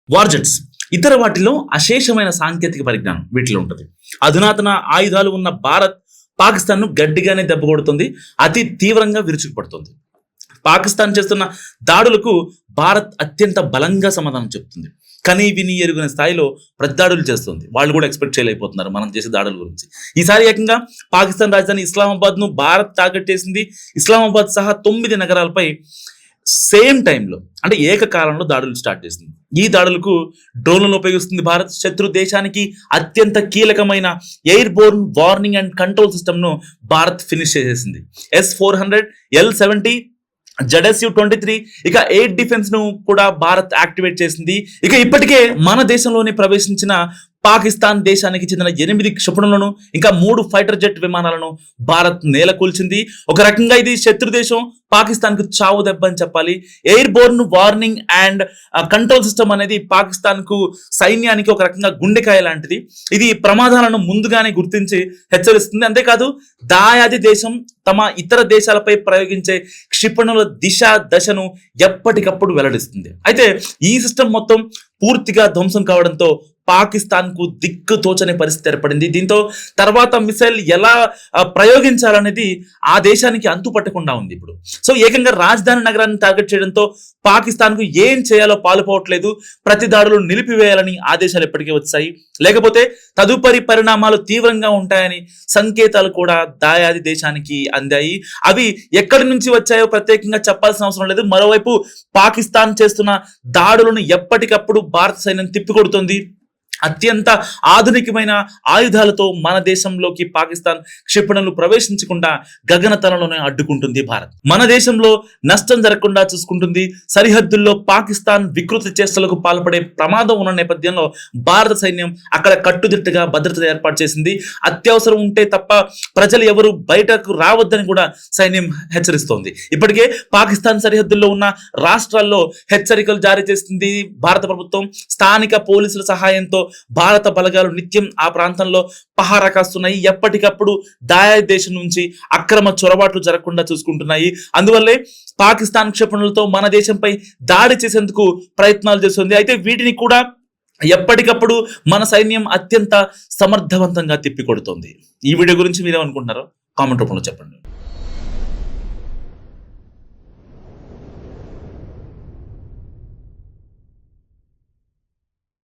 వార్జెట్స్ ఇతర వాటిలో అశేషమైన సాంకేతిక పరిజ్ఞానం వీటిలో ఉంటుంది. అధునాతన ఆయుధాలు ఉన్న భారత్ పాకిస్తాన్ను గట్టిగానే దెబ్బ కొడుతుంది, అతి తీవ్రంగా విరుచుకుపడుతుంది. పాకిస్తాన్ చేస్తున్న దాడులకు భారత్ అత్యంత బలంగా సమాధానం చెప్తుంది. కానీ విని ఎరుగిన స్థాయిలో ప్రతిదాడులు చేస్తుంది. వాళ్ళు కూడా ఎక్స్పెక్ట్ చేయలేకపోతున్నారు మనం చేసే దాడుల గురించి. ఈసారి ఏకంగా పాకిస్తాన్ రాజధాని ఇస్లామాబాద్ ను భారత్ టార్గెట్ చేసింది. ఇస్లామాబాద్ సహా 9 నగరాలపై సేమ్ టైంలో అంటే ఏకకాలంలో దాడులు స్టార్ట్ చేసింది. ఈ దాడులకు డ్రోన్లను ఉపయోగిస్తుంది భారత్. శత్రు దేశానికి అత్యంత కీలకమైన air Born warning and control system ను భారత్ ఫినిష్ చేసేసింది. S-400, L-70, ZSU-23 ఇక ఎయిర్ డిఫెన్స్ ను కూడా భారత్ యాక్టివేట్ చేసింది. ఇక ఇప్పటికే మన దేశంలోనే ప్రవేశించిన పాకిస్తాన్ దేశానికి చెందిన 8 క్షిపణులను ఇంకా 3 ఫైటర్ జెట్ విమానాలను భారత్ నేలకూల్చింది. ఒక రకంగా ఇది శత్రు దేశం పాకిస్తాన్ కు చావు దెబ్బ అని చెప్పాలి. Air Born warning and control system అనేది పాకిస్తాన్ కు సైన్యానికి ఒక రకంగా గుండెకాయ లాంటిది. ఇది ప్రమాదాలను ముందుగానే గుర్తించి హెచ్చరిస్తుంది. అంతేకాదు దాయాది దేశం తమ ఇతర దేశాలపై ప్రయోగించే క్షిపణుల దిశ దశను ఎప్పటికప్పుడు వెల్లడిస్తుంది. అయితే ఈ సిస్టమ్ మొత్తం పూర్తిగా ధ్వంసం కావడంతో పాకిస్తాన్ కు దిక్కు తోచని పరిస్థితి ఏర్పడింది. దీంతో తర్వాత మిసైల్ ఎలా ప్రయోగించాలనేది ఆ దేశానికి అంతు పట్టకుండా ఉంది ఇప్పుడు. సో ఏకంగా రాజధాని నగరాన్ని టార్గెట్ చేయడంతో పాకిస్తాన్ కు ఏం చేయాలో పాలుపోవట్లేదు. ప్రతి దాడులు నిలిపివేయాలని ఆదేశాలు ఎప్పటికీ వచ్చాయి. లేకపోతే తదుపరి పరిణామాలు తీవ్రంగా ఉంటాయని సంకేతాలు కూడా దాయాది దేశానికి అందాయి. అవి ఎక్కడి నుంచి వచ్చాయో ప్రత్యేకంగా చెప్పాల్సిన అవసరం లేదు. మరోవైపు పాకిస్తాన్ చేస్తున్న దాడులను ఎప్పటికప్పుడు భారత సైన్యం తిప్పికొడుతుంది. అత్యంత ఆధునికమైన ఆయుధాలతో మన దేశంలోకి పాకిస్తాన్ క్షిపణులు ప్రవేశించకుండా గగనతలంలోనే అడ్డుకుంటుంది భారత్. మన దేశంలో నష్టం జరగకుండా చూసుకుంటుంది. సరిహద్దుల్లో పాకిస్తాన్ వికృతి చేష్టలకు పాల్పడే ప్రమాదం ఉన్న నేపథ్యంలో భారత సైన్యం అక్కడ కట్టుదిట్టగా భద్రత ఏర్పాటు చేసింది. అత్యవసరం ఉంటే తప్ప ప్రజలు ఎవరు బయటకు రావద్దని కూడా సైన్యం హెచ్చరిస్తోంది. ఇప్పటికే పాకిస్తాన్ సరిహద్దుల్లో ఉన్న రాష్ట్రాల్లో హెచ్చరికలు జారీ చేస్తుంది భారత ప్రభుత్వం. స్థానిక పోలీసుల సహాయంతో భారత బలగాలు నిత్యం ఆ ప్రాంతంలో పహారా కాస్తున్నాయి. ఎప్పటికప్పుడు దాయాది దేశం నుంచి అక్రమ చొరబాట్లు జరగకుండా చూసుకుంటున్నాయి. అందువల్లే పాకిస్తాన్ క్షిపణులతో మన దేశంపై దాడి చేసేందుకు ప్రయత్నాలు చేస్తుంది. అయితే వీటిని కూడా ఎప్పటికప్పుడు మన సైన్యం అత్యంత సమర్థవంతంగా తిప్పికొడుతోంది. ఈ వీడియో గురించి మీరేమనుకుంటున్నారో కామెంట్ రూపంలో చెప్పండి.